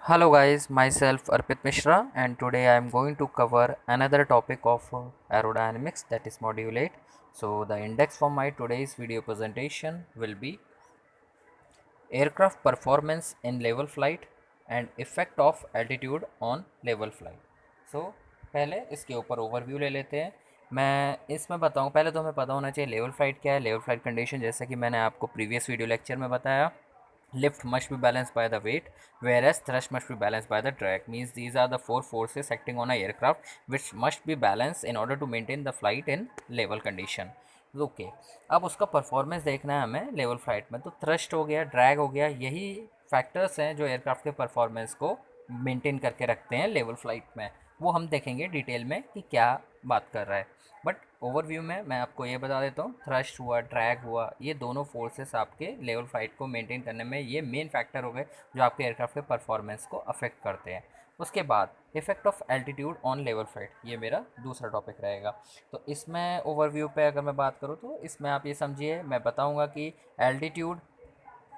Hello guys, myself Arpit Mishra and today I am going to cover another topic of aerodynamics, that is module 8. So the index for my today's video presentation will be aircraft performance in level flight and effect of altitude on level flight. So पहले इसके ऊपर overview ले लेते हैं। मैं इसमें बताऊं, पहले तो हमें पता होना चाहिए लेवल फ्लाइट क्या है। लेवल फ्लाइट कंडीशन जैसे कि मैंने आपको प्रीवियस वीडियो लेक्चर में बताया, lift must be balanced by the weight, whereas thrust must be balanced by the drag. Means these are the four forces acting on a aircraft which must be balanced in order to maintain the flight in level condition. Okay अब उसका performance देखना है हमें level flight में। तो thrust हो गया, drag हो गया, यही फैक्टर्स हैं जो एयरक्राफ्ट के परफॉर्मेंस को मेंटेन करके रखते हैं लेवल फ्लाइट में। वो हम देखेंगे डिटेल में कि क्या बात कर रहा है। बट ओवरव्यू में मैं आपको ये बता देता हूँ, थ्रस्ट हुआ, ड्रैग हुआ, ये दोनों फोर्सेस आपके लेवल फ्लाइट को मेंटेन करने में ये मेन फैक्टर हो गए जो आपके एयरक्राफ्ट के परफॉर्मेंस को अफेक्ट करते हैं। उसके बाद effect of altitude on level flight, ये मेरा दूसरा टॉपिक रहेगा। तो इसमें ओवरव्यू पे अगर मैं बात करूँ तो इसमें आप ये समझिए, मैं बताऊँगा कि एल्टीट्यूड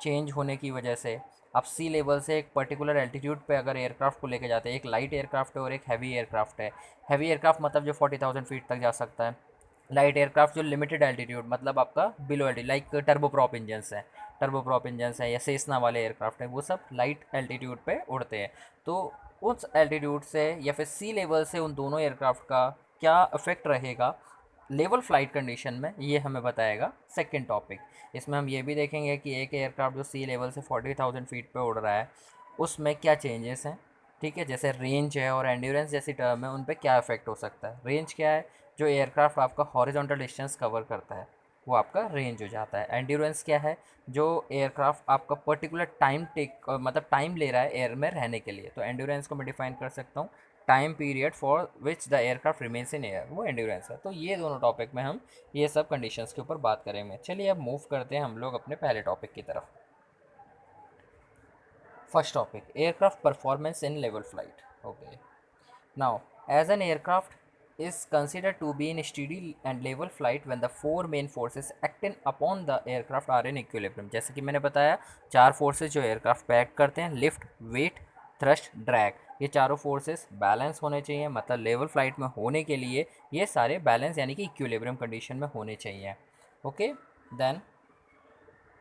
चेंज होने की वजह से आप सी लेवल से एक पर्टिकुलर एल्टीट्यूड पे अगर एयरक्राफ्ट को लेके जाते हैं, एक लाइट एयरक्राफ्ट है और एक हैवी एयरक्राफ्ट है। हैवी एयरक्राफ्ट मतलब जो 40,000 फीट तक जा सकता है। लाइट एयरक्राफ्ट जो लिमिटेड एल्टीट्यूड मतलब आपका बिलो एल्टी, लाइक टर्बोप्रॉप इंजन्स हैं। टर्बोप्रॉप इंजन्स हैं या सेस्ना वाले एयरक्राफ्ट हैं, वो सब लाइट एल्टीट्यूड पे उड़ते हैं। तो उस एल्टीट्यूड से या फिर सी लेवल से उन दोनों एयरक्राफ्ट का क्या इफेक्ट रहेगा लेवल फ्लाइट कंडीशन में, ये हमें बताएगा सेकंड टॉपिक। इसमें हम ये भी देखेंगे कि एक एयरक्राफ्ट जो सी लेवल से 40,000 फीट पे उड़ रहा है उसमें क्या चेंजेस हैं। ठीक है, जैसे रेंज है और एंड्योरेंस जैसी टर्म है, उन पे क्या इफेक्ट हो सकता है। रेंज क्या है? जो एयरक्राफ्ट आपका हॉरिजॉन्टल डिस्टेंस कवर करता है वो आपका रेंज हो जाता है। एंड्योरेंस क्या है? जो एयरक्राफ्ट आपका पर्टिकुलर टाइम मतलब टाइम ले रहा है एयर में रहने के लिए, तो एंड्योरेंस को मैं डिफाइन कर सकता हूँ time period for which the aircraft remains in air, वो एंड्योरेंस है। तो ये दोनों टॉपिक में हम ये सब कंडीशंस के ऊपर बात करेंगे। चलिए अब मूव करते हैं हम लोग अपने पहले टॉपिक की तरफ। First topic, aircraft performance in level flight. Okay, now as an aircraft is considered to be in steady and level flight when the four main forces acting upon the aircraft are in equilibrium। जैसे कि मैंने बताया, चार forces जो aircraft पे act करते हैं, lift, wait, thrust, drag, ये चारों फोर्सेस बैलेंस होने चाहिए। मतलब लेवल फ्लाइट में होने के लिए ये सारे बैलेंस यानी कि इक्विलिब्रियम कंडीशन में होने चाहिए। ओके, देन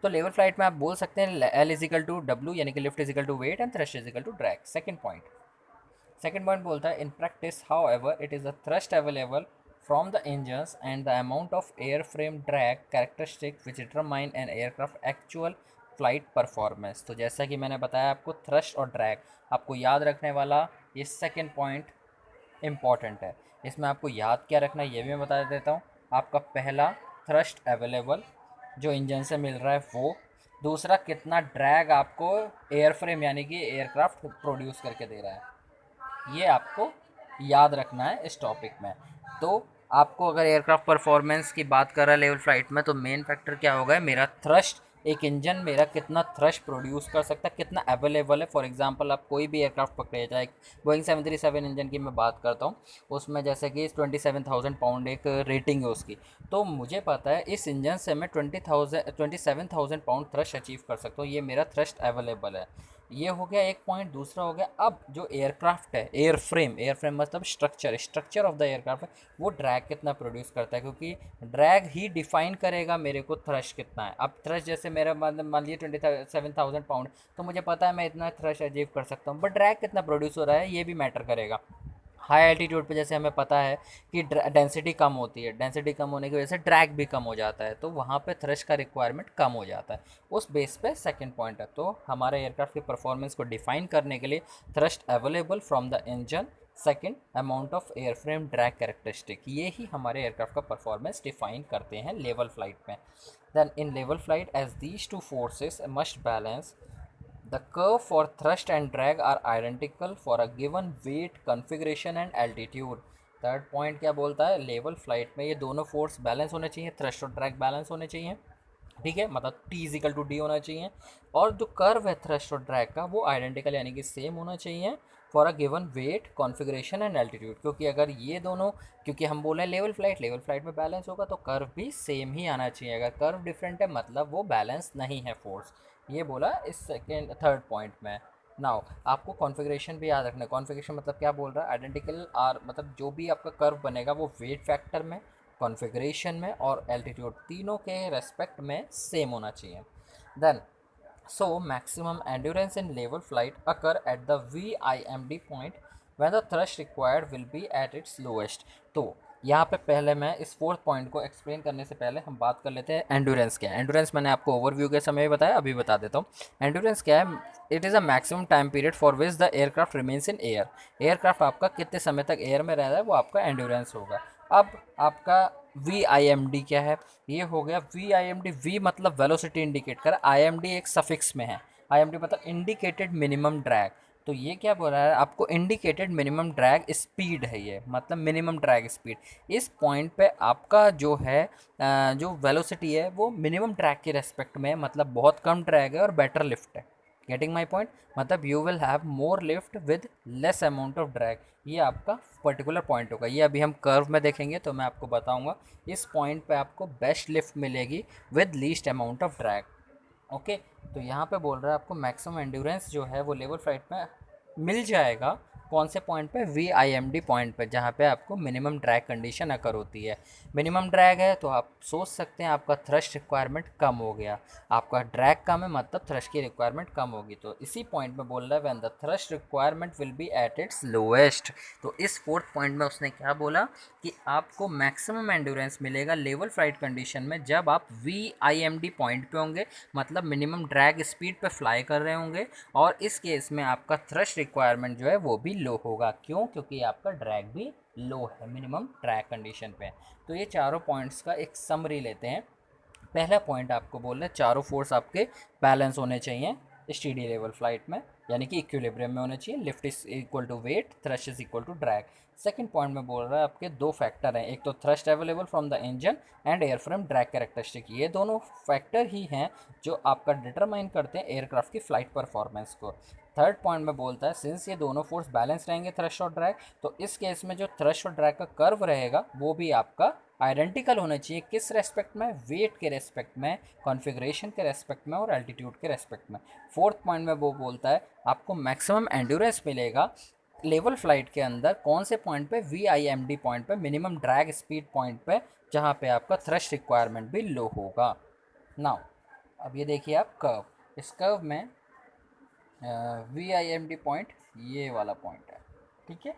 तो लेवल फ्लाइट में आप बोल सकते हैं एल इजिकल टू डब्ल्यू, यानी कि lift equal to weight and thrust equal to drag. Second point बोलता है in practice however it is the thrust available from the engines and the amount of airframe drag characteristic which determine an aircraft actual flight performance. तो जैसा कि मैंने बताया आपको, thrust और drag आपको याद रखने वाला ये सेकेंड पॉइंट इम्पॉर्टेंट है। इसमें आपको याद क्या रखना है ये भी मैं बता देता हूँ। आपका पहला, थ्रस्ट अवेलेबल जो इंजन से मिल रहा है वो। दूसरा, कितना ड्रैग आपको एयर फ्रेम यानी कि एयरक्राफ्ट प्रोड्यूस करके दे रहा है, ये आपको याद रखना है इस टॉपिक में। तो आपको अगर एयरक्राफ्ट परफॉर्मेंस की बात कर रहा है लेवल फ्लाइट में, तो मेन फैक्टर क्या होगा? मेरा थ्रस्ट, एक इंजन मेरा कितना थ्रस्ट प्रोड्यूस कर सकता है, कितना अवेलेबल है। फॉर एग्जांपल आप कोई भी एयरक्राफ्ट पकड़े, चाहे बोइंग 737 इंजन की मैं बात करता हूँ, उसमें जैसे कि 27,000 पाउंड एक रेटिंग है उसकी, तो मुझे पता है इस इंजन से मैं 27,000 पाउंड थ्रस्ट अचीव कर सकता हूँ, ये मेरा थ्रस्ट अवेलेबल है। ये हो गया एक पॉइंट। दूसरा हो गया, अब जो एयरक्राफ्ट है, एयर फ्रेम मतलब स्ट्रक्चर ऑफ द एयरक्राफ्ट है, वो ड्रैग कितना प्रोड्यूस करता है, क्योंकि ड्रैग ही डिफाइन करेगा मेरे को थ्रस्ट कितना है। अब थ्रस्ट जैसे मेरा मान लीजिए 27,000 पाउंड, तो मुझे पता है मैं इतना थ्रस्ट अचीव कर सकता हूँ, बट ड्रैग कितना प्रोड्यूस हो रहा है ये भी मैटर करेगा। हाई एल्टीट्यूड पे जैसे हमें पता है कि डेंसिटी कम होती है, डेंसिटी कम होने की वजह से ड्रैग भी कम हो जाता है, तो वहाँ पे थ्रस्ट का रिक्वायरमेंट कम हो जाता है। उस बेस पे सेकंड पॉइंट है। तो हमारे एयरक्राफ्ट की परफॉर्मेंस को डिफाइन करने के लिए thrust available from the engine, second amount of airframe drag characteristic, ये ही हमारे एयरक्राफ्ट का परफॉर्मेंस डिफाइन करते हैं लेवल फ्लाइट में। Then in level flight as these two forces must balance, the curve for thrust and drag are identical for a given weight, configuration and altitude। Third point क्या बोलता है? Level flight में ये दोनों force balance होने चाहिए, thrust और drag balance होने चाहिए। ठीक है, मतलब टी इजिकल टू डी होना चाहिए। और जो कर्व है थ्रस्ट और ड्रैग का, वो आइडेंटिकल यानी कि सेम होना चाहिए for a given weight, configuration and altitude. क्योंकि अगर ये दोनों, क्योंकि हम बोले लेवल फ्लाइट में बैलेंस होगा तो कर्व भी सेम ही आना चाहिए। अगर कर्व डिफरेंट है मतलब वो बैलेंस नहीं है फोर्स, ये बोला इस सेकेंड थर्ड पॉइंट में। नाउ आपको कॉन्फ़िगरेशन भी याद रखना है। कॉन्फ़िगरेशन मतलब क्या बोल रहा है, आइडेंटिकल आर मतलब जो भी आपका कर्व बनेगा वो वेट फैक्टर में, कॉन्फ़िगरेशन में और एल्टीट्यूड तीनों के रेस्पेक्ट में सेम होना चाहिए। Then so maximum endurance in level flight occur at the VIMD point when the thrust required will be at its lowest। तो यहाँ पे पहले मैं इस फोर्थ पॉइंट को एक्सप्लेन करने से पहले हम बात कर लेते हैं एंडोरेंस क्या है। एंडोरेंस मैंने आपको ओवरव्यू के समय बताया, अभी बता देता हूँ। एंडोरेंस क्या है, it is a maximum time period for which the aircraft remains in air. Aircraft आपका कितने समय तक एयर में रह रहा है वो आपका एंडोरेंस होगा। अब आपका VIMD क्या है, ये हो गया VIMD। वी मतलब वेलोसिटी इंडिकेट कर, IMD एक सफिक्स में है। IMD मतलब इंडिकेटेड मिनिमम ड्रैग। तो ये क्या बोल रहा है आपको, इंडिकेटेड मिनिमम ड्रैग स्पीड है ये, मतलब मिनिमम ड्रैग स्पीड। इस पॉइंट पे आपका जो है जो वेलोसिटी है वो मिनिमम ड्रैग के रेस्पेक्ट में है, मतलब बहुत कम ड्रैग है और बेटर लिफ्ट है। गेटिंग माई पॉइंट, मतलब you will have more lift with less amount of drag. ये आपका पर्टिकुलर पॉइंट होगा। ये अभी हम कर्व में देखेंगे तो मैं आपको बताऊंगा। इस पॉइंट पे आपको बेस्ट लिफ्ट मिलेगी with least amount of drag. Okay, तो यहाँ पे बोल रहा है आपको मैक्सिमम एंड्योरेंस जो है वो लेवल फ्लाइट में मिल जाएगा। कौन से पॉइंट पे, VIMD पॉइंट पे, जहाँ पे आपको मिनिमम ड्रैग कंडीशन अकर होती है। मिनिमम ड्रैग है तो आप सोच सकते हैं आपका थ्रस्ट रिक्वायरमेंट कम हो गया। आपका ड्रैग कम है मतलब थ्रस्ट की रिक्वायरमेंट कम होगी। तो इसी पॉइंट में बोल रहा है when the thrust requirement will be at its lowest. तो इस फोर्थ पॉइंट में उसने क्या बोला कि आपको मैक्सिमम एंड्योरेंस मिलेगा लेवल फ्लाइट कंडीशन में जब आप VIMD पॉइंट पे होंगे, मतलब मिनिमम ड्रैग स्पीड पे फ्लाई कर रहे होंगे। और इस केस में आपका थ्रस्ट रिक्वायरमेंट जो है वो भी लो होगा। क्यों? क्योंकि आपका ड्रैग भी लो है मिनिमम ड्रैग कंडीशन पे। तो ये चारों पॉइंट्स का एक समरी लेते हैं। पहला पॉइंट आपको बोल रहे हैं चारों फोर्स आपके बैलेंस होने चाहिए स्टीडी लेवल फ्लाइट में, यानी कि इक्विलिब्रियम में होने चाहिए। Lift is equal to weight, thrust is equal to drag. Second point में बोल रहा है आपके दो फैक्टर हैं, एक तो thrust available from the engine and airframe drag characteristic. ये दोनों फैक्टर ही हैं जो आपका डिटरमाइन करते हैं एयरक्राफ्ट की फ्लाइट परफॉर्मेंस को। थर्ड पॉइंट में बोलता है सिंस ये दोनों फोर्स बैलेंस रहेंगे थ्रस्ट और ड्रैग, तो इस केस में जो थ्रस्ट और ड्रैग का कर्व रहेगा वो भी आपका आइडेंटिकल होना चाहिए। किस रेस्पेक्ट में? वेट के रेस्पेक्ट में, कॉन्फ़िगरेशन के रेस्पेक्ट में और एल्टीट्यूड के रेस्पेक्ट में। फोर्थ पॉइंट में वो बोलता है आपको मैक्सिमम एंड्योरेंस मिलेगा लेवल फ्लाइट के अंदर कौन से पॉइंट पे, VIMD पॉइंट पे, मिनिमम ड्रैग स्पीड पॉइंट पे, जहाँ पे आपका थ्रस्ट रिक्वायरमेंट भी लो होगा। नाउ अब ये देखिए आप कर्व, इस कर्व में VIMD पॉइंट ये वाला पॉइंट है, ठीक है,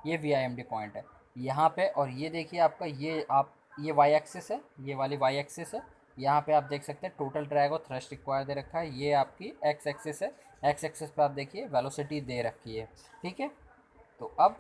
ये VIMD पॉइंट है यहाँ पे। और ये देखिए आपका ये वाई एक्सिस है, ये वाली वाई एक्सिस है। यहाँ पे आप देख सकते हैं टोटल ड्रैग और थ्रस्ट रिक्वायर दे रखा है। ये आपकी एक्स एक्सिस है, एक्स एक्सिस पे आप देखिए वेलोसिटी दे रखी है, ठीक है। तो अब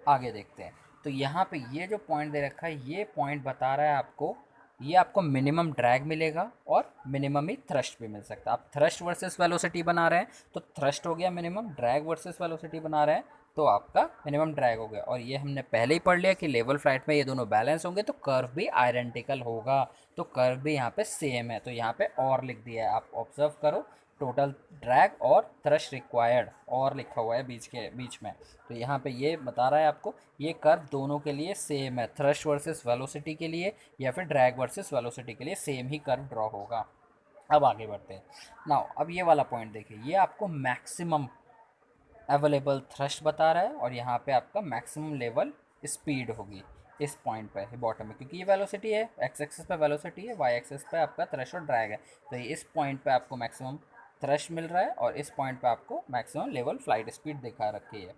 आगे देखते हैं। तो यहाँ पे ये जो पॉइंट दे रखा है ये पॉइंट बता रहा है आपको, ये आपको मिनिमम ड्रैग मिलेगा और मिनिमम ही थ्रस्ट भी मिल सकता है। आप थ्रस्ट वर्सेस वेलोसिटी बना रहे हैं तो थ्रस्ट हो गया मिनिमम, ड्रैग वर्सेस वेलोसिटी बना रहे हैं तो आपका मिनिमम ड्रैग हो गया। और ये हमने पहले ही पढ़ लिया कि लेवल फ्लाइट में ये दोनों बैलेंस होंगे तो कर्व भी आइडेंटिकल होगा। तो कर्व भी यहाँ पे सेम है, तो यहाँ पे और लिख दिया है, आप ऑब्जर्व करो। टोटल ड्रैग और थ्रस्ट रिक्वायर्ड और लिखा हुआ है बीच में। तो यहाँ पे ये बता रहा है आपको ये कर्व दोनों के लिए सेम है, थ्रस्ट वर्सेस वेलोसिटी के लिए या फिर ड्रैग वर्सेस वेलोसिटी के लिए सेम ही कर्व ड्रॉ होगा। अब आगे बढ़ते हैं। नाउ अब ये वाला पॉइंट देखिए, ये आपको मैक्सिमम अवेलेबल थ्रस्ट बता रहा है और यहाँ पे आपका मैक्सिमम लेवल स्पीड होगी इस पॉइंट पे बॉटम में, क्योंकि ये वेलोसिटी है, एक्स एक्सिस पे वेलोसिटी है, वाई एक्सिस पे आपका थ्रस्ट और ड्रैग है। तो ये इस पॉइंट पे आपको मैक्सिमम थ्रस्ट मिल रहा है और इस पॉइंट पे आपको मैक्सिमम लेवल फ्लाइट स्पीड दिखा रखी है।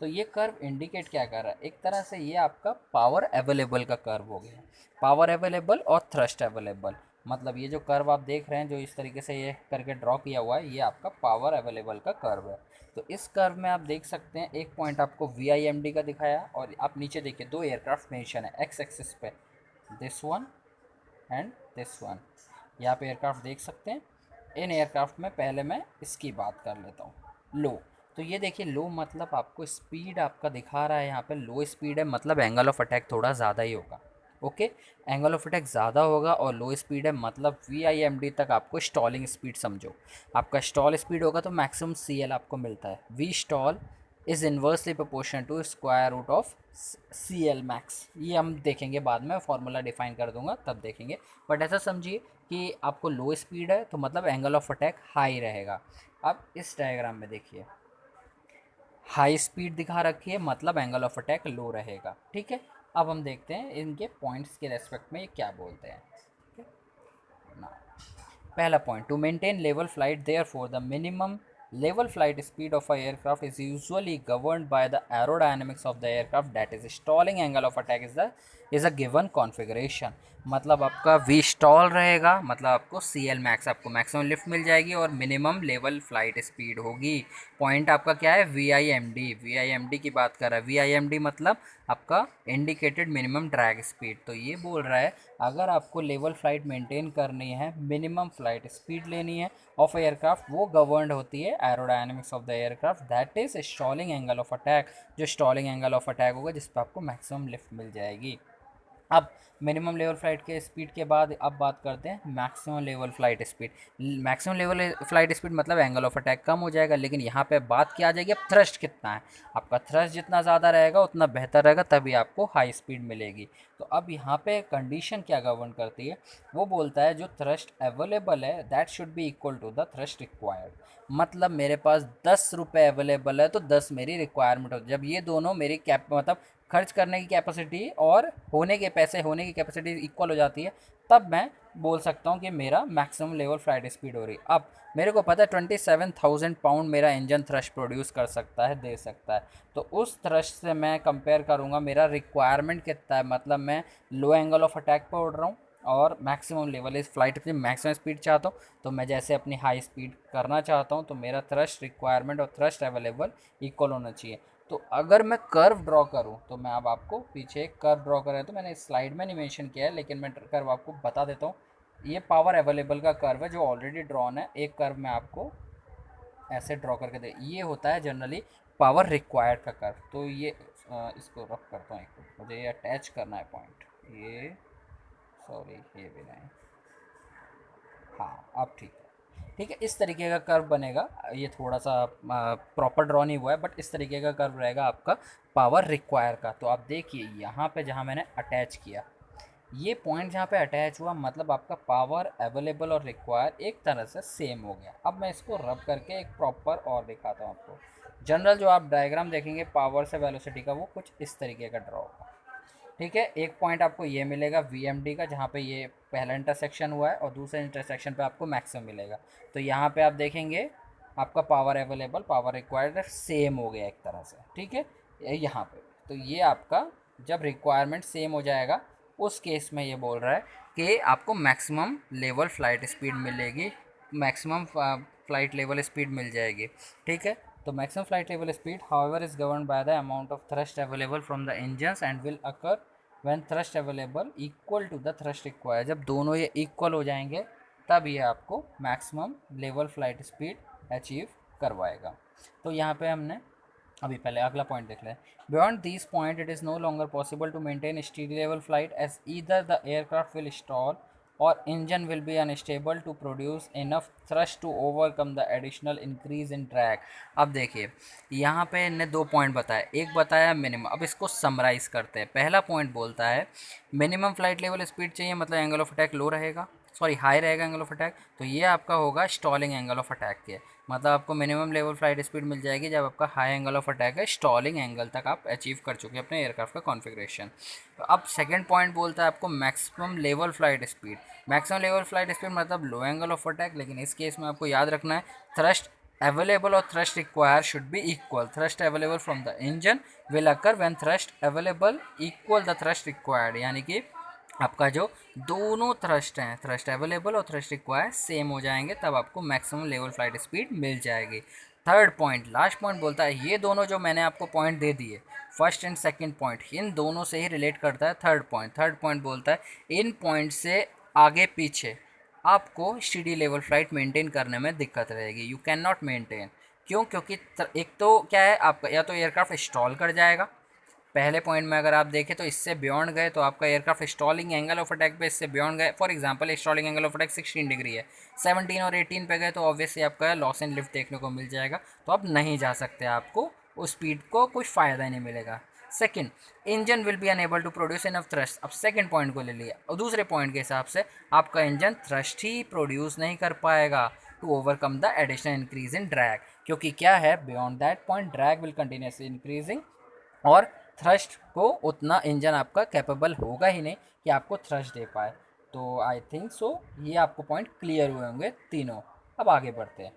तो ये कर्व इंडिकेट क्या कर रहा है, एक तरह से ये आपका पावर अवेलेबल का कर्व हो गया। पावर अवेलेबल और थ्रस्ट अवेलेबल, मतलब ये जो कर्व आप देख रहे हैं जो इस तरीके से ये करके ड्रॉ किया हुआ है, ये आपका पावर अवेलेबल का कर्व है। तो इस कर्व में आप देख सकते हैं एक पॉइंट आपको VIMD का दिखाया और आप नीचे देखिए दो एयरक्राफ्ट मेंशन है एक्स एक्सिस पे, this one and this one. यहाँ पे एयरक्राफ्ट देख सकते हैं। इन एयरक्राफ्ट में पहले मैं इसकी बात कर लेता हूँ, लो। तो ये देखिए लो मतलब आपको स्पीड आपका दिखा रहा है यहाँ पे लो स्पीड है, मतलब एंगल ऑफ अटैक थोड़ा ज़्यादा ही होगा। ओके, एंगल ऑफ अटैक ज़्यादा होगा और लो स्पीड है, मतलब VIMD तक आपको स्टॉलिंग स्पीड समझो। आपका स्टॉल स्पीड होगा तो मैक्सिमम CL आपको मिलता है। V stall is inversely proportional to square root of CL max. ये हम देखेंगे बाद में, फॉर्मूला डिफाइन कर दूंगा तब देखेंगे। बट ऐसा समझिए कि आपको लो स्पीड है तो मतलब एंगल ऑफ अटैक हाई रहेगा। अब इस डायग्राम में देखिए, हाई स्पीड दिखा रखी है, मतलब एंगल ऑफ अटैक लो रहेगा। ठीक है, अब हम देखते हैं इनके पॉइंट्स के रेस्पेक्ट में ये क्या बोलते हैं। ठीक है ना, पहला point, to maintain level flight there for the minimum level flight speed of a aircraft is usually governed by the aerodynamics of the aircraft, that is stalling angle of attack is a given configuration। मतलब आपका we stall रहेगा, मतलब आपको C L max, आपको maximum lift मिल जाएगी और minimum level flight speed होगी। पॉइंट आपका क्या है, V I M D, V I M D की बात कर रहा है। वी आई एम डी मतलब आपका इंडिकेटेड मिनिमम ड्रैग स्पीड। तो ये बोल रहा है अगर आपको लेवल फ्लाइट मेंटेन करनी है, मिनिमम फ्लाइट स्पीड लेनी है ऑफ एयरक्राफ्ट, वो गवर्नड होती है aerodynamics of the aircraft, that is stalling angle of attack. जो स्टॉलिंग एंगल ऑफ अटैक होगा जिस पर आपको मैक्सिमम लिफ्ट मिल जाएगी। अब मिनिमम लेवल फ्लाइट के स्पीड के बाद अब बात करते हैं maximum level flight speed. Maximum level flight speed मतलब एंगल ऑफ अटैक कम हो जाएगा, लेकिन यहाँ पे बात क्या आ जाएगी, अब थ्रस्ट कितना है। आपका थ्रस्ट जितना ज़्यादा रहेगा उतना बेहतर रहेगा, तभी आपको हाई स्पीड मिलेगी। तो अब यहाँ पे कंडीशन क्या गवर्न करती है, वो बोलता है जो थ्रस्ट अवेलेबल है that should be equal to the thrust required. मतलब मेरे पास 10 रुपये अवेलेबल है तो 10 मेरी रिक्वायरमेंट हो। जब ये दोनों मेरी कैप मतलब खर्च करने की कैपेसिटी और होने के पैसे होने की कैपेसिटी इक्वल हो जाती है, तब मैं बोल सकता हूँ कि मेरा मैक्सिमम लेवल फ्लाइट स्पीड हो रही। अब मेरे को पता है 27,000 पाउंड मेरा इंजन थ्रस्ट प्रोड्यूस कर सकता है, दे सकता है। तो उस थ्रस्ट से मैं कंपेयर करूँगा मेरा रिक्वायरमेंट कितना है, मतलब मैं लो एंगल ऑफ अटैक पर उड़ रहा हूँ और मैक्सिमम लेवल इस फ्लाइट की मैक्सिमम स्पीड चाहता हूँ, तो मैं जैसे अपनी हाई स्पीड करना चाहता हूँ, तो मेरा थ्रस्ट रिक्वायरमेंट और थ्रस्ट अवेलेबल इक्वल होना चाहिए। तो अगर मैं कर्व ड्रॉ करूं, तो मैं अब आपको पीछे एक कर्व ड्रॉ कर रहा है, तो मैंने स्लाइड में नहीं मेंशन किया है लेकिन मैं कर्व आपको बता देता हूँ। ये पावर अवेलेबल का कर्व है जो ऑलरेडी ड्रॉन है। एक कर्व मैं आपको ऐसे ड्रॉ करके दे, ये होता है जनरली पावर रिक्वायर्ड का कर्व। तो ये इसको रफ करता हूँ, एक मुझे ये अटैच करना है पॉइंट, ये सॉरी ये भी नहीं, हाँ अब ठीक है। ठीक है, इस तरीके का कर्व बनेगा। ये थोड़ा सा प्रॉपर ड्रॉ नहीं हुआ है, बट इस तरीके का कर्व रहेगा आपका पावर रिक्वायर का। तो आप देखिए यहाँ पे जहाँ मैंने अटैच किया, ये पॉइंट जहाँ पे अटैच हुआ, मतलब आपका पावर अवेलेबल और रिक्वायर एक तरह से सेम हो गया। अब मैं इसको रब करके एक प्रॉपर और दिखाता हूँ आपको। जनरल जो आप डायग्राम देखेंगे पावर से वेलोसिटी का, वो कुछ इस तरीके का ड्रॉ होगा। ठीक है, एक पॉइंट आपको ये मिलेगा वी का, जहाँ पे ये पहला इंटरसेक्शन हुआ है और दूसरे इंटरसेक्शन पे आपको मैक्सिमम मिलेगा। तो यहाँ पे आप देखेंगे आपका power available power required same हो गया एक तरह से। ठीक है, यहाँ पे तो ये आपका जब रिक्वायरमेंट सेम हो जाएगा, उस केस में ये बोल रहा है कि आपको मैक्सिमम लेवल फ्लाइट स्पीड मिलेगी, मैक्सिमम फ्लाइट लेवल स्पीड मिल जाएगी। ठीक है, तो maximum flight level speed however is governed by the amount of thrust available from the engines and will occur when thrust available equal to the thrust required। जब दोनों ये equal हो जाएंगे तब ये आपको maximum level flight speed achieve करवाएगा। तो यहाँ पे हमने अभी पहले अगला पॉइंट देख लें। Beyond this point it is no longer possible to maintain steady level flight as either the aircraft will stall or engine will be unstable to produce enough thrust to overcome the additional increase in drag. अब देखिए यहाँ पे इनने दो point बताया, एक बताया minimum. अब इसको समराइज करते हैं। पहला पॉइंट बोलता है मिनिमम फ्लाइट लेवल स्पीड चाहिए, मतलब एंगल ऑफ अटैक लो रहेगा, सॉरी हाई रहेगा एंगल ऑफ अटैक। तो ये आपका होगा स्टॉलिंग एंगल ऑफ अटैक के, मतलब आपको मिनिमम लेवल फ्लाइट स्पीड मिल जाएगी जब आपका हाई एंगल ऑफ अटैक है, स्टॉलिंग एंगल तक आप अचीव कर चुके हैं अपने एयरक्राफ्ट का कॉन्फ़िगरेशन। तो अब सेकंड पॉइंट बोलता है आपको maximum level flight speed. Maximum level flight speed मतलब लो एंगल ऑफ अटैक, लेकिन इस केस में आपको याद रखना है थ्रस्ट अवेलेबल और thrust require should be equal. Thrust available from the engine will occur when thrust available equal the thrust required, यानी कि आपका जो दोनों थ्रस्ट हैं, थ्रस्ट अवेलेबल और थ्रस्ट रिक्वायर सेम हो जाएंगे, तब आपको मैक्सिमम लेवल फ्लाइट स्पीड मिल जाएगी। थर्ड पॉइंट लास्ट पॉइंट बोलता है, ये दोनों जो मैंने आपको पॉइंट दे दिए फर्स्ट एंड सेकंड पॉइंट, इन दोनों से ही रिलेट करता है थर्ड पॉइंट। थर्ड पॉइंट बोलता है इन पॉइंट से आगे पीछे आपको स्टीडी लेवल फ्लाइट मेंटेन करने में दिक्कत रहेगी, यू कैन नॉट मेंटेन। क्यों? क्योंकि एक तो क्या है, आपका या तो एयरक्राफ्ट स्टॉल कर जाएगा, पहले पॉइंट में अगर आप देखें तो इससे बियॉन्ड गए तो आपका aircraft stalling angle of attack पे इससे बियॉन्ड गए, for example stalling angle of attack 16 degree है, 17 और 18 पे गए तो ऑब्वियसली आपका लॉस इन लिफ्ट देखने को मिल जाएगा, तो आप नहीं जा सकते, आपको उस स्पीड को कुछ फ़ायदा ही नहीं मिलेगा। Second, engine will be unable to produce enough thrust. अब सेकंड पॉइंट को ले लिया और दूसरे पॉइंट के हिसाब से आपका इंजन थ्रस्ट ही प्रोड्यूस नहीं कर पाएगा। To overcome the additional increase in drag, क्योंकि क्या है beyond that point drag will continuously increasing, और थ्रस्ट को उतना इंजन आपका कैपेबल होगा ही नहीं कि आपको थ्रस्ट दे पाए। तो आई थिंक सो ये आपको पॉइंट क्लियर हुए होंगे तीनों। अब आगे बढ़ते हैं,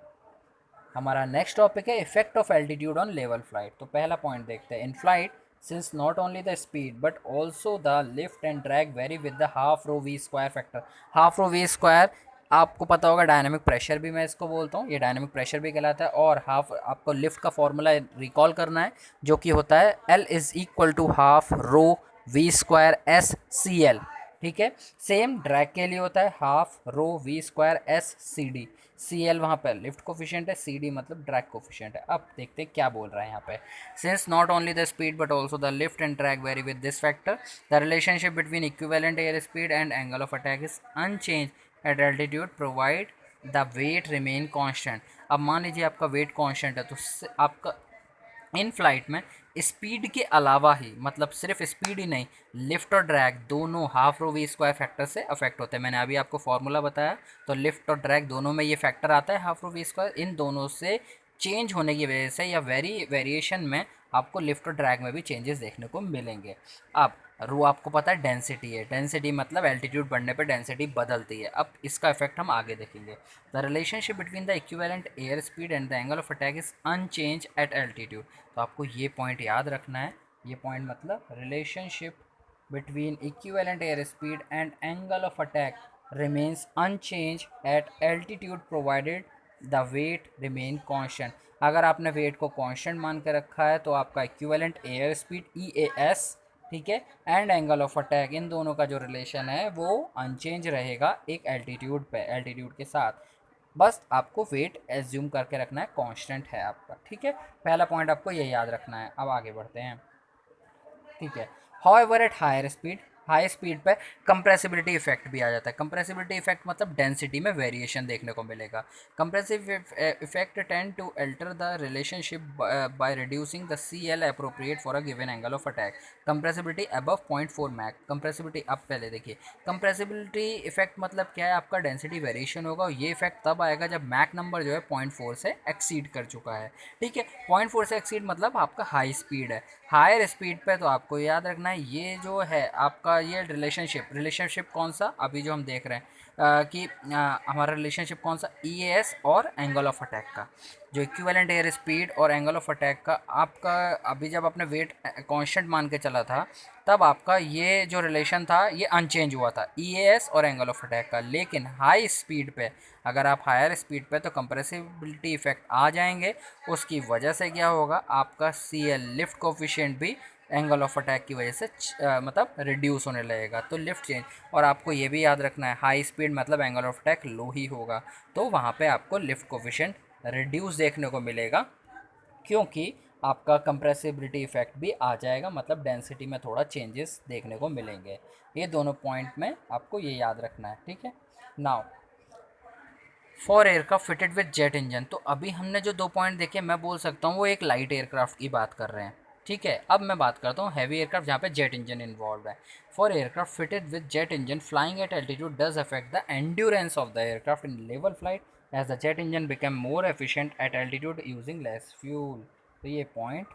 हमारा नेक्स्ट टॉपिक है effect of altitude on level flight. तो पहला पॉइंट देखते हैं, in flight since not only the speed but also the lift and drag vary with the half rho V square factor. Half rho V square आपको पता होगा dynamic pressure भी मैं इसको बोलता हूँ, ये डायनामिक प्रेशर भी कहलाता है। और हाफ आपको लिफ्ट का फॉर्मूला रिकॉल करना है जो कि होता है L is equal to half rho V square S C L. ठीक है, सेम ड्रैग के लिए होता है half rho V square S C D. C L वहाँ पर लिफ्ट कोफिशिएंट है, सी डी मतलब ड्रैग कोफिशिएंट है। अब देखते हैं क्या बोल रहा है यहाँ पे, since not only the speed but also the lift and drag vary with this factor, the relationship between equivalent air speed and angle of attack is unchange at altitude provide the weight remain constant. अब मान लीजिए आपका wait constant है, तो आपका in flight में speed के अलावा ही, मतलब सिर्फ स्पीड ही नहीं, लिफ्ट और ड्रैग दोनों half rho V square factor से अफेक्ट होते हैं। मैंने अभी आपको फॉर्मूला बताया, तो लिफ्ट और ड्रैग दोनों में ये फैक्टर आता है हाफ रो वी स्क्वायर। इन दोनों से चेंज होने की वजह से या वेरिएशन में आपको लिफ्ट और ड्रैग में भी चेंजेस देखने को मिलेंगे। अब रो आपको पता है डेंसिटी है, डेंसिटी मतलब एल्टीट्यूड बढ़ने पे डेंसिटी बदलती है। अब इसका इफेक्ट हम आगे देखेंगे। The relationship between the equivalent air speed and the angle of attack is unchange at altitude. तो आपको ये पॉइंट याद रखना है, ये पॉइंट मतलब relationship between equivalent air speed and angle of attack remains unchange at altitude provided the weight remain constant. अगर आपने वेट को कांस्टेंट मान के रखा है तो आपका equivalent air speed E A S, ठीक है, एंड एंगल ऑफ अटैक, इन दोनों का जो रिलेशन है वो अनचेंज रहेगा एक एल्टीट्यूड पे, एल्टीट्यूड के साथ। बस आपको वेट एज्यूम करके रखना है, कांस्टेंट है आपका। ठीक है, पहला पॉइंट आपको ये याद रखना है। अब आगे बढ़ते हैं। ठीक है, however at higher speed, high speed पे कंप्रेसिबिलिटी इफेक्ट भी आ जाता है। कंप्रेसिबिलिटी इफेक्ट मतलब डेंसिटी में वेरिएशन देखने को मिलेगा। Compressive effect tend to alter the relationship by reducing the C L appropriate for a given angle of attack. Compressibility above 0.4 Mach. Compressibility अब पहले देखिए, कंप्रेसिबिलिटी इफेक्ट मतलब क्या है, आपका डेंसिटी वेरिएशन होगा, और ये इफेक्ट तब आएगा जब मैक नंबर जो है 0.4 से एक्सीड कर चुका है। ठीक है, 0.4 से एक्सीड मतलब आपका हाई स्पीड है। हायर स्पीड पे तो आपको याद रखना है ये जो है आपका ये रिलेशनशिप कौन सा अभी जो हम देख रहे हैं कि हमारा रिलेशनशिप कौन सा, ई एस और एंगल ऑफ अटैक का, जो इक्विवेलेंट एयर स्पीड और एंगल ऑफ अटैक का आपका अभी जब आपने वेट कांस्टेंट मान के चला था तब आपका ये जो रिलेशन था ये अनचेंज हुआ था ई एस और एंगल ऑफ अटैक का। लेकिन हाई स्पीड पे, अगर आप हायर स्पीड पे, तो कंप्रेसिबिलिटी इफेक्ट आ जाएंगे। उसकी वजह से क्या होगा, आपका सी एल लिफ्ट कोफिशिएंट भी एंगल ऑफ अटैक की वजह से मतलब रिड्यूस होने लगेगा, तो लिफ्ट चेंज। और आपको ये भी याद रखना है हाई स्पीड मतलब एंगल ऑफ अटैक लो ही होगा, तो वहाँ पे आपको लिफ्ट कोफिशिएंट रिड्यूस देखने को मिलेगा, क्योंकि आपका कंप्रेसिबिलिटी इफेक्ट भी आ जाएगा, मतलब डेंसिटी में थोड़ा चेंजेस देखने को मिलेंगे। ये दोनों पॉइंट में आपको ये याद रखना है। ठीक है, now for aircraft fitted with jet engine. तो अभी हमने जो दो पॉइंट देखे मैं बोल सकता हूँ वो एक लाइट एयरक्राफ्ट की बात कर रहे हैं। ठीक है, अब मैं बात करता हूँ हैवी एयरक्राफ्ट जहाँ पे जेट इंजन इन्वॉल्व है। For aircraft fitted with jet engine flying at altitude does affect the endurance of the aircraft in level flight as the jet engine become more efficient at altitude using less fuel. तो ये point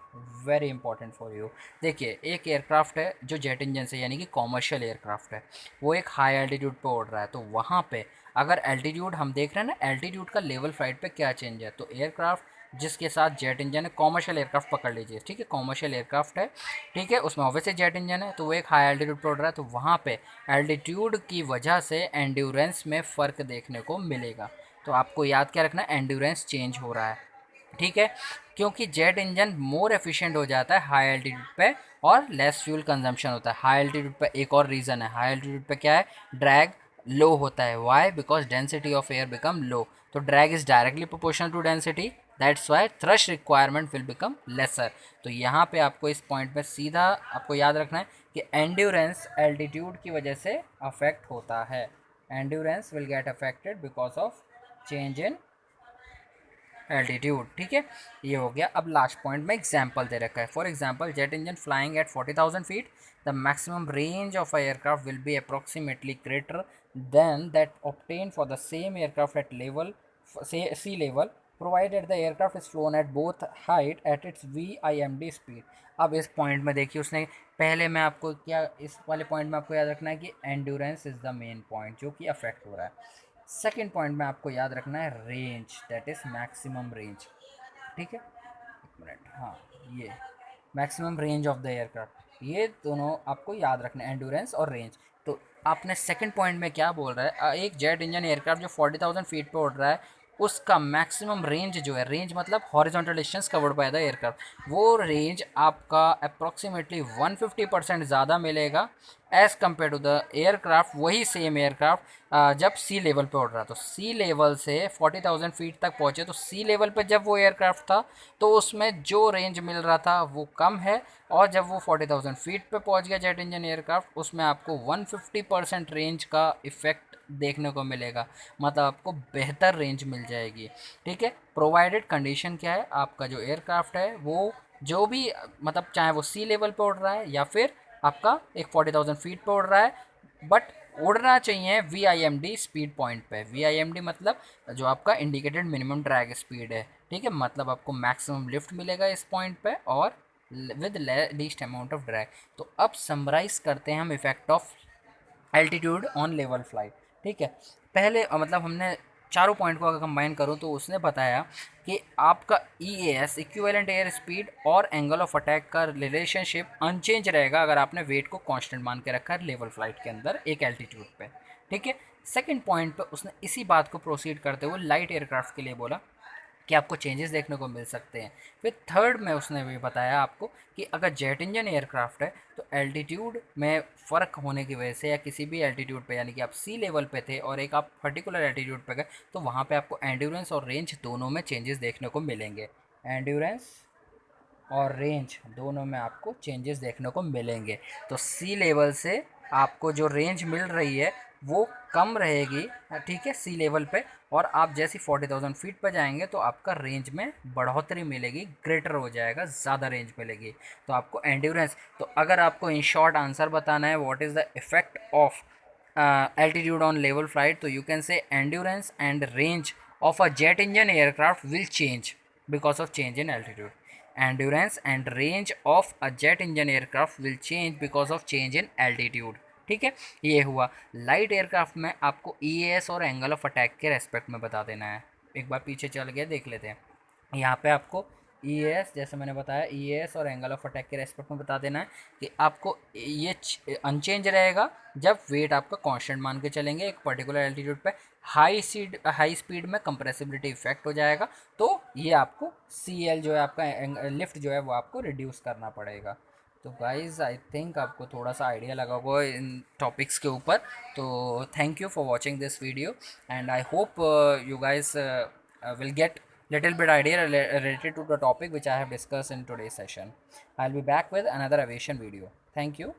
very important for you. देखिए, एक aircraft है जो jet engine से यानी कि commercial aircraft है, वो एक हाई एल्टीट्यूड पे उड़ रहा है, तो वहाँ पे अगर एल्टीट्यूड हम देख रहे हैं ना, एल्टीट्यूड का लेवल फ्लाइट पे क्या चेंज है, तो एयरक्राफ्ट जिसके साथ जेट इंजन है, कॉमर्शियल एयरक्राफ्ट पकड़ लीजिए, ठीक है, कॉमर्शियल एयरक्राफ्ट है, ठीक है, उसमें ऑब्वियसली जेट इंजन है, तो वो एक हाई एल्टीट्यूड पर उड़ रहा है, तो वहाँ पे एल्टीट्यूड की वजह से एंड्योरेंस में फ़र्क देखने को मिलेगा। तो आपको याद क्या रखना है, एंड्योरेंस चेंज हो रहा है। ठीक है, क्योंकि जेट इंजन मोर एफिशिएंट हो जाता है हाई एल्टीट्यूड पे और लेस फ्यूल कंजम्पशन होता है। हाई एल्टीट्यूड पे एक और रीज़न है, हाई एल्टीट्यूड पे क्या है, ड्रैग लो होता है। Why, because density of air become low, तो drag is directly proportional to density, that's why thrust requirement will become lesser. तो यहाँ पे आपको इस पॉइंट में सीधा आपको याद रखना है कि एंड्योरेंस एल्टीट्यूड की वजह से अफेक्ट होता है, endurance will get affected because of change in altitude. ठीक है, ये हो गया। अब लास्ट पॉइंट में एग्जाम्पल दे रखा है। For example, jet engine flying at 40,000 feet, the maximum range of aircraft will be approximately greater than that obtain for the same aircraft at level sea level provided the aircraft is flown at both height at its VIMD speed. अब इस point में देखिए उसने पहले मैं आपको क्या इस वाले पॉइंट में आपको याद रखना है कि endurance is the main point जो कि अफेक्ट हो रहा है. सेकेंड पॉइंट में आपको याद रखना है range, that is maximum range. ठीक है, एक मिनट, हाँ ये maximum range of the aircraft, ये दोनों आपको याद रखना है, एंड्योरेंस और रेंज. तो आपने सेकंड पॉइंट में क्या बोल रहा है, एक जेट इंजन एयरक्राफ्ट जो 40,000 फीट पे उड़ रहा है उसका मैक्सिमम रेंज जो है, रेंज मतलब horizontal distance covered by the aircraft, वो रेंज आपका अप्रॉक्सीमेटली 150% ज़्यादा मिलेगा as compare to the aircraft, वही सेम एयरक्राफ्ट जब सी लेवल पे उड़ रहा. तो सी लेवल से 40,000 फीट तक पहुँचे, तो सी लेवल पे जब वो एयरक्राफ्ट था तो उसमें जो रेंज मिल रहा था वो कम है, और जब वो 40,000 फीट पे पहुँच गया जेट इंजन एयरक्राफ्ट उसमें आपको 150% रेंज का इफेक्ट देखने को मिलेगा, मतलब आपको बेहतर रेंज मिल जाएगी. ठीक है, प्रोवाइडेड कंडीशन क्या है, आपका जो एयरक्राफ्ट है वो जो भी मतलब चाहे वो सी लेवल पे उड़ रहा है या फिर आपका एक 40,000 फीट पे उड़ रहा है, बट उड़ना चाहिए VIMD स्पीड पॉइंट पे. VIMD मतलब जो आपका इंडिकेटेड मिनिमम ड्रैग स्पीड है. ठीक है, मतलब आपको मैक्सिमम लिफ्ट मिलेगा इस पॉइंट पे और with least amount of drag. तो अब समराइज करते हैं हम effect of altitude on level flight. ठीक है, पहले मतलब हमने चारों पॉइंट को अगर कंबाइन करूँ तो उसने बताया कि आपका EAS इक्विवेलेंट एयर स्पीड और एंगल ऑफ अटैक का रिलेशनशिप अनचेंज रहेगा अगर आपने वेट को कांस्टेंट मान के रखा है लेवल फ्लाइट के अंदर एक एल्टीट्यूड पे. ठीक है, सेकंड पॉइंट पे उसने इसी बात को प्रोसीड करते हुए लाइट एयरक्राफ्ट के लिए बोला कि आपको चेंजेस देखने को मिल सकते हैं. फिर थर्ड में उसने भी बताया आपको कि अगर जेट इंजन एयरक्राफ्ट है तो एल्टीट्यूड में फ़र्क होने की वजह से या किसी भी एल्टीट्यूड पे, यानी कि आप सी लेवल पे थे और एक आप पर्टिकुलर एल्टीट्यूड पे गए, तो वहाँ पे आपको एंड्योरेंस और रेंज दोनों में चेंजेस देखने को मिलेंगे. एंड्योरेंस और रेंज दोनों में आपको चेंजेस देखने को मिलेंगे. तो सी लेवल से आपको जो रेंज मिल रही है वो कम रहेगी. ठीक है, सी लेवल पे, और आप जैसी 40,000 फीट पर जाएंगे तो आपका रेंज में बढ़ोतरी मिलेगी, ग्रेटर हो जाएगा, ज़्यादा रेंज मिलेगी. तो आपको एंड्योरेंस, तो अगर आपको इन शॉर्ट आंसर बताना है what is the effect of altitude on level flight, तो you can say endurance and range of a jet engine aircraft will change because of change in altitude. Endurance and range of a jet engine aircraft will change because of change in altitude. ठीक है, ये हुआ. Light aircraft में आपको EAS और angle of attack के respect में बता देना है. एक बार पीछे चल गए देख लेते हैं. यहाँ पे आपको EAS, जैसे मैंने बताया, EAS और एंगल ऑफ अटैक के रेस्पेक्ट में बता देना है कि आपको ये अनचेंज रहेगा जब वेट आपका कांस्टेंट मान के चलेंगे एक पर्टिकुलर एल्टीट्यूड पे. हाई स्पीड में कंप्रेसिबिलिटी इफेक्ट हो जाएगा, तो ये आपको CL जो है आपका लिफ्ट जो है वो आपको रिड्यूस करना पड़ेगा. तो गाइज़ आई थिंक आपको थोड़ा सा आइडिया लगा होगा इन टॉपिक्स के ऊपर. तो thank you for watching this video and I hope you guys will get little bit idea related to the topic which I have discussed in today's session. I'll be back with another aviation video. Thank you.